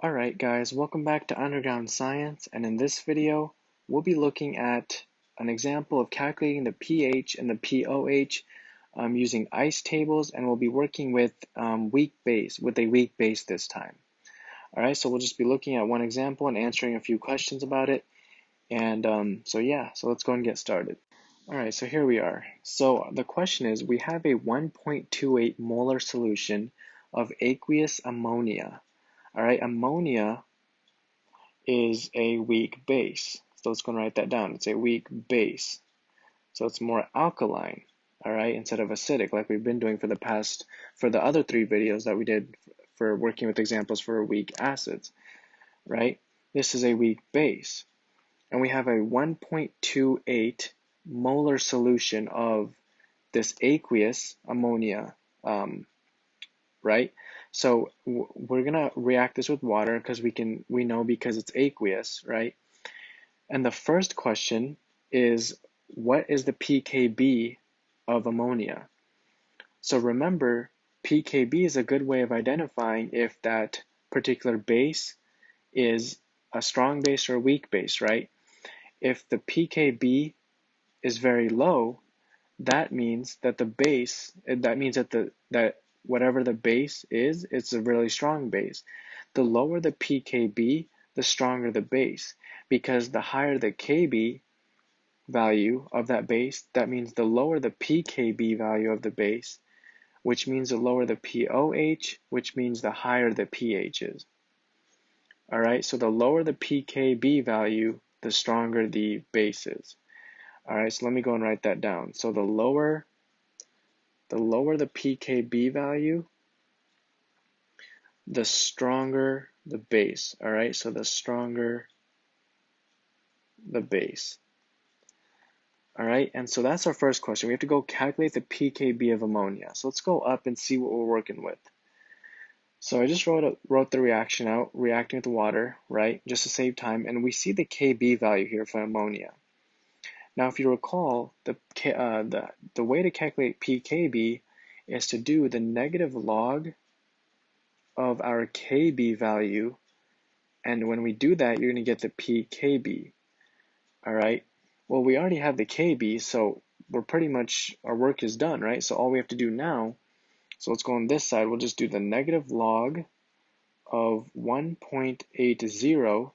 Alright guys, welcome back to Underground Science, and in this video we'll be looking at an example of calculating the pH and the pOH using ice tables, and we'll be working with a weak base this time. Alright, so we'll just be looking at one example and answering a few questions about it, and so let's go and get started. Alright, so here we are. So the question is, we have a 1.28 molar solution of aqueous ammonia. Alright, ammonia is a weak base. So let's go and write that down. It's a weak base. So it's more alkaline, alright, instead of acidic like we've been doing for the other three videos that we did for working with examples for weak acids, right? This is a weak base. And we have a 1.28 molar solution of this aqueous ammonia, right? So we're gonna react this with water because we know because it's aqueous, right? And the first question is, what is the pKb of ammonia? So remember, pKb is a good way of identifying if that particular base is a strong base or a weak base, right? If the pKb is very low, that means that that whatever the base is, it's a really strong base. The lower the pKb, the stronger the base, because the higher the Kb value of that base, that means the lower the pKb value of the base, which means the lower the pOH, which means the higher the pH is. Alright, so the lower the pKb value, the stronger the base is. Alright, so let me go and write that down. So the lower the pKb value, the stronger the base. Alright, so the stronger the base. Alright, and so that's our first question. We have to go calculate the pKb of ammonia. So let's go up and see what we're working with. So I just wrote the reaction out, reacting with water, right, just to save time, and we see the Kb value here for ammonia. Now, if you recall, the way to calculate pKb is to do the negative log of our Kb value, and when we do that, you're going to get the pKb. All right. Well, we already have the Kb, so our work is done, right? So all we have to do now, so let's go on this side. We'll just do the negative log of 1.80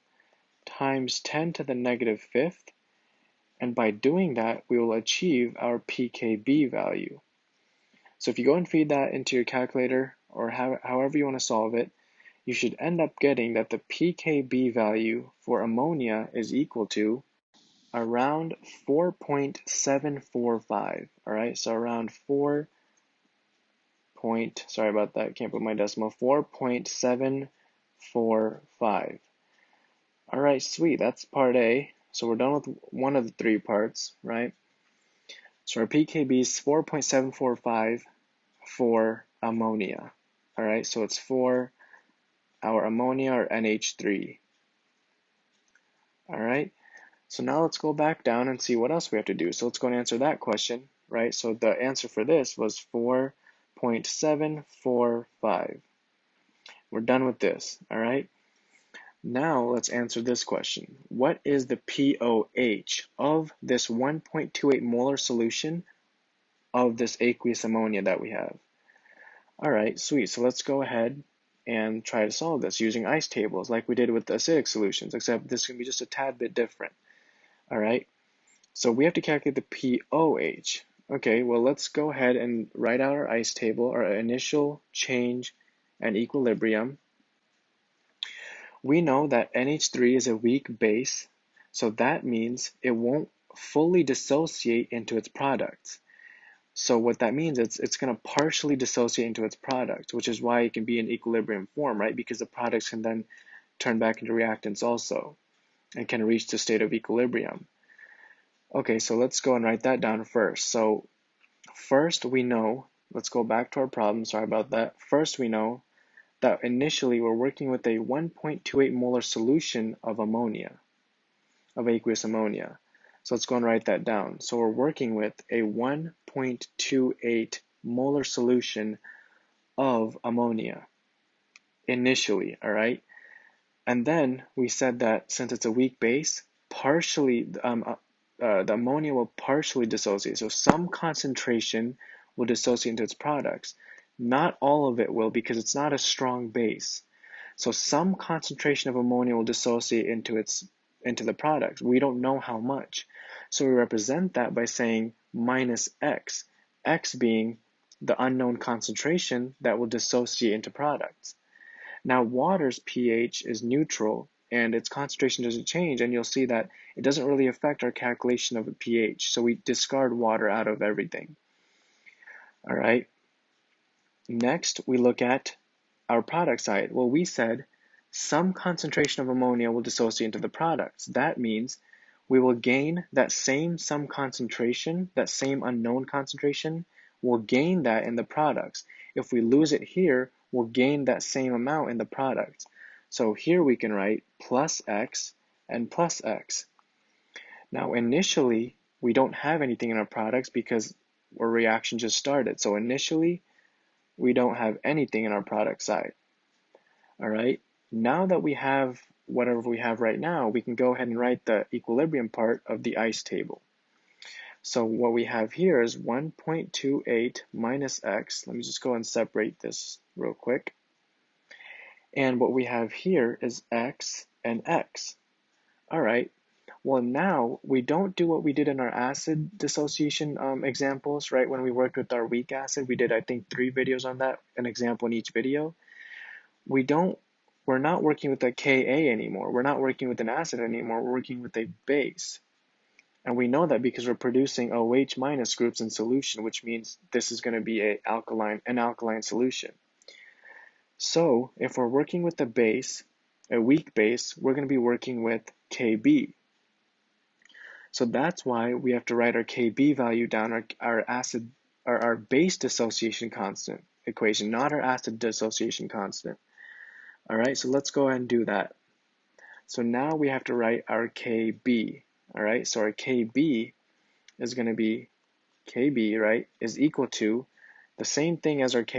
times 10 to the negative fifth. And by doing that, we will achieve our pKb value. So if you go and feed that into your calculator, or however you want to solve it, you should end up getting that the pKb value for ammonia is equal to around 4.745. All right, so around sorry about that, can't put my decimal, 4.745. All right, sweet, that's part A. So we're done with one of the three parts, right? So our pKb is 4.745 for ammonia. All right, so it's for our ammonia, or NH3. All right, so now let's go back down and see what else we have to do. So let's go and answer that question, right? So the answer for this was 4.745. We're done with this, all right? Now let's answer this question. What is the pOH of this 1.28 molar solution of this aqueous ammonia that we have? All right, sweet. So let's go ahead and try to solve this using ice tables like we did with the acidic solutions, except this can be just a tad bit different. All right, so we have to calculate the pOH. Okay, well, let's go ahead and write out our ice table, our initial, change, and equilibrium. We know that NH3 is a weak base, so that means it won't fully dissociate into its products. So what that means is it's going to partially dissociate into its products, which is why it can be in equilibrium form, right? Because the products can then turn back into reactants also and can reach the state of equilibrium. Okay, so let's go and write that down first. So first we know, let's go back to our problem, sorry about that. First we know that initially we're working with a 1.28 molar solution of ammonia, of aqueous ammonia. So let's go and write that down. So we're working with a 1.28 molar solution of ammonia initially, all right? And then we said that since it's a weak base, the ammonia will partially dissociate. So some concentration will dissociate into its products. Not all of it will because it's not a strong base. So some concentration of ammonia will dissociate into the product. We don't know how much. So we represent that by saying minus X, X being the unknown concentration that will dissociate into products. Now water's pH is neutral and its concentration doesn't change, and you'll see that it doesn't really affect our calculation of a pH, so we discard water out of everything. All right. Next, we look at our product side. Well, we said some concentration of ammonia will dissociate into the products. That means we will gain that same some concentration, that same unknown concentration, we'll gain that in the products. If we lose it here, we'll gain that same amount in the products. So here we can write plus X and plus X. Now initially, we don't have anything in our products because our reaction just started. So initially, we don't have anything in our product side. All right, now that we have whatever we have right now, we can go ahead and write the equilibrium part of the ice table. So what we have here is 1.28 minus X. Let me just go and separate this real quick. And what we have here is X and X. All right, well now we don't do what we did in our acid dissociation examples, right? When we worked with our weak acid, we did I think 3 videos on that, an example in each video. We're not working with a Ka anymore. We're not working with an acid anymore. We're working with a base. And we know that because we're producing OH minus groups in solution, which means this is going to be an alkaline solution. So if we're working with a base, a weak base, we're going to be working with Kb. So that's why we have to write our Kb value down, our base dissociation constant equation, not our acid dissociation constant. All right, so let's go ahead and do that. So now we have to write our Kb. All right, so our Kb is going to be Kb, right, is equal to the same thing as our Ka,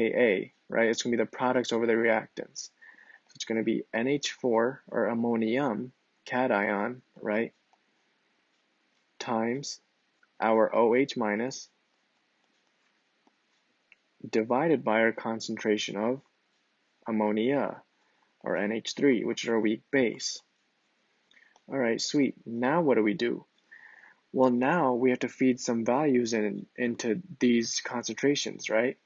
right? It's going to be the products over the reactants. So it's going to be NH4 or ammonium cation, right, times our OH minus divided by our concentration of ammonia or NH3, which is our weak base. All right, sweet. Now what do we do? Well, now we have to feed some values into these concentrations, right?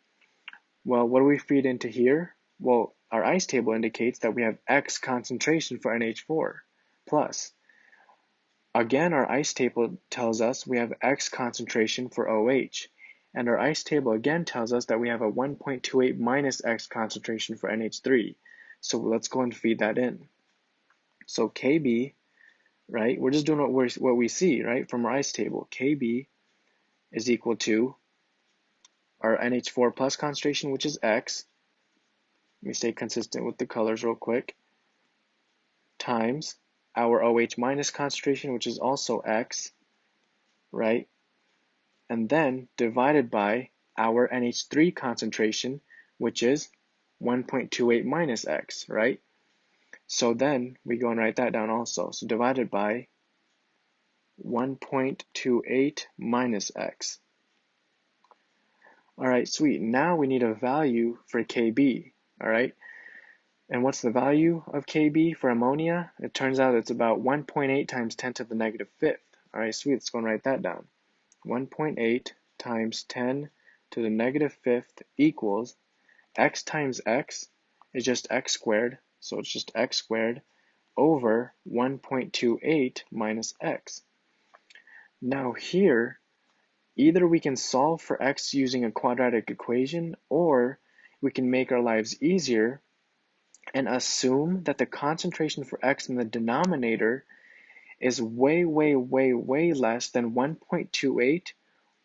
Well, what do we feed into here? Well, our ice table indicates that we have X concentration for NH4 plus. Again, our ice table tells us we have X concentration for OH. And our ice table again tells us that we have a 1.28 minus X concentration for NH3. So let's go and feed that in. So Kb, right, we're just doing what we see, right, from our ice table. Kb is equal to our NH4 plus concentration, which is X. Let me stay consistent with the colors real quick. Times our OH minus concentration, which is also X, right? And then divided by our NH3 concentration, which is 1.28 minus X, right? So then we go and write that down also. So divided by 1.28 minus X. All right, sweet. Now we need a value for Kb, all right? And what's the value of Kb for ammonia? It turns out it's about 1.8 times 10 to the negative fifth. All right, sweet. Let's go and write that down. 1.8 times 10 to the negative fifth equals X times X is just X squared. So it's just X squared over 1.28 minus X. Now here, either we can solve for X using a quadratic equation, or we can make our lives easier and assume that the concentration for X in the denominator is way, way, way, way less than 1.28,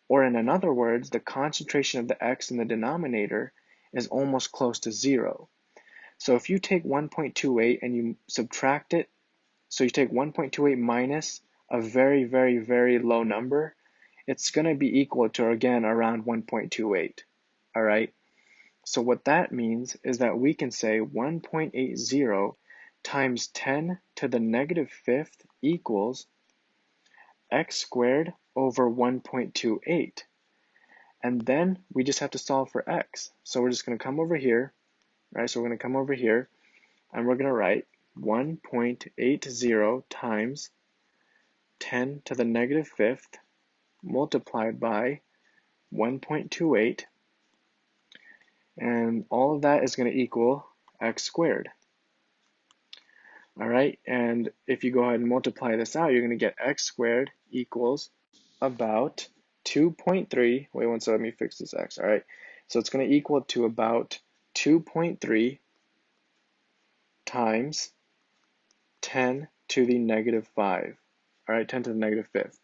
or in other words, the concentration of the X in the denominator is almost close to 0. So if you take 1.28 and you subtract it, so you take 1.28 minus a very, very, very low number, it's going to be equal to, again, around 1.28, all right? So what that means is that we can say 1.80 times 10 to the negative fifth equals x squared over 1.28. And then we just have to solve for x. So we're just going to come over here, right? So we're going to come over here and we're going to write 1.80 times 10 to the negative fifth multiplied by 1.28, and all of that is going to equal x squared. All right, and if you go ahead and multiply this out, you're going to get x squared equals about 2.3, wait one second, let me fix this x, all right? So it's going to equal to about 2.3 times 10 to the negative 5, all right, 10 to the negative fifth.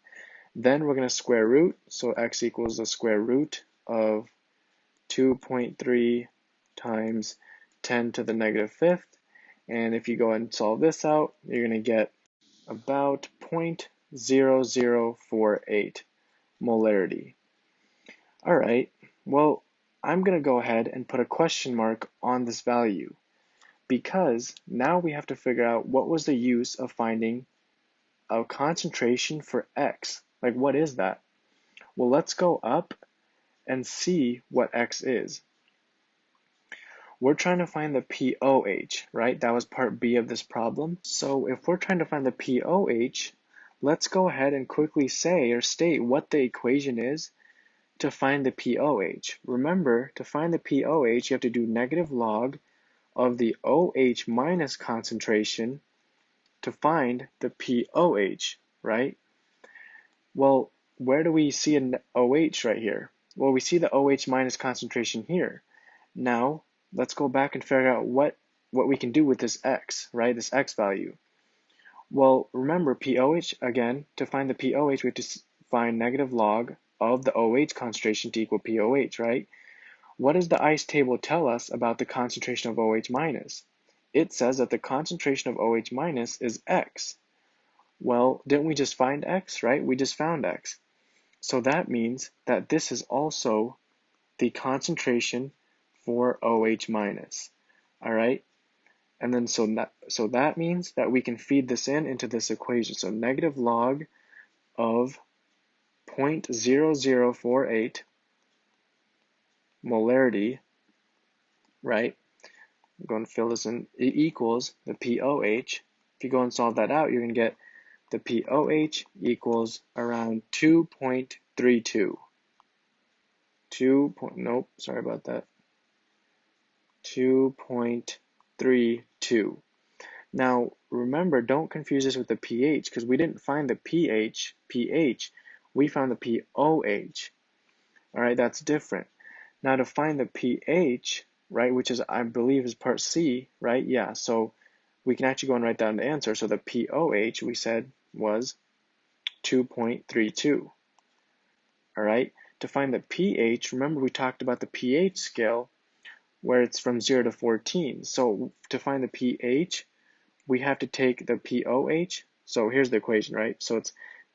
Then we're going to square root, so x equals the square root of 2.3 times 10 to the negative fifth. And if you go ahead and solve this out, you're going to get about 0.0048 molarity. All right, well, I'm going to go ahead and put a question mark on this value because now we have to figure out what was the use of finding a concentration for x. Like, what is that? Well, let's go up and see what x is. We're trying to find the pOH, right? That was part B of this problem. So if we're trying to find the pOH, let's go ahead and quickly say or state what the equation is to find the pOH. Remember, to find the pOH, you have to do negative log of the OH minus concentration to find the pOH, right? Well, where do we see an OH right here? Well, we see the OH minus concentration here. Now, let's go back and figure out what we can do with this x, right? This x value. Well, remember pOH, again, to find the pOH, we have to find negative log of the OH concentration to equal pOH, right? What does the ICE table tell us about the concentration of OH minus? It says that the concentration of OH minus is x. Well, didn't we just find x, right? We just found x. So that means that this is also the concentration for OH minus. All right, and then so that means that we can feed this into this equation. So negative log of 0.0048 molarity, right? I'm going to fill this in. It equals the pOH. If you go and solve that out, you're going to get the pOH equals around 2.32. Nope, sorry about that. 2.32. Now, remember, don't confuse this with the pH because we didn't find the pH, we found the pOH. All right, that's different. Now, to find the pH, right, which is, I believe, is part C, right? Yeah, so we can actually go and write down the answer. So the pOH, we said, was 2.32. All right, to find the pH, remember we talked about the pH scale where it's from 0 to 14. So to find the pH, we have to take the pOH. So here's the equation, right? So it's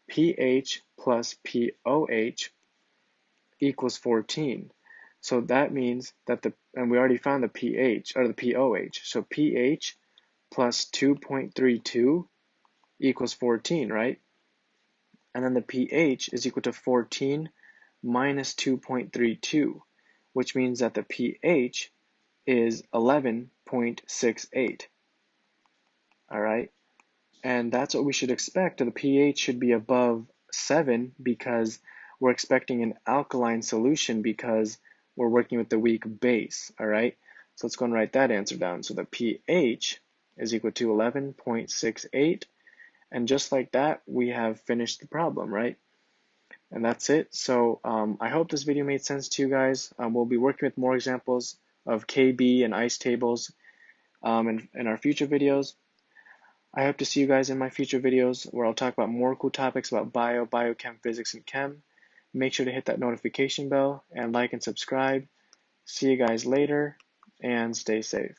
pH plus pOH equals 14. So that means that and we already found the pH, or the pOH. So pH plus 2.32 equals 14, right? And then the pH is equal to 14 minus 2.32, which means that the pH is 11.68. All right, and that's what we should expect. The pH should be above 7 because we're expecting an alkaline solution because we're working with the weak base. All right, so let's go and write that answer down. So the pH is equal to 11.68, and just like that, we have finished the problem, right? And that's it. So I hope this video made sense to you guys. We'll be working with more examples of KB and ICE tables in our future videos. I hope to see you guys in my future videos where I'll talk about more cool topics about biochem, physics, and chem. Make sure to hit that notification bell and like and subscribe. See you guys later and stay safe.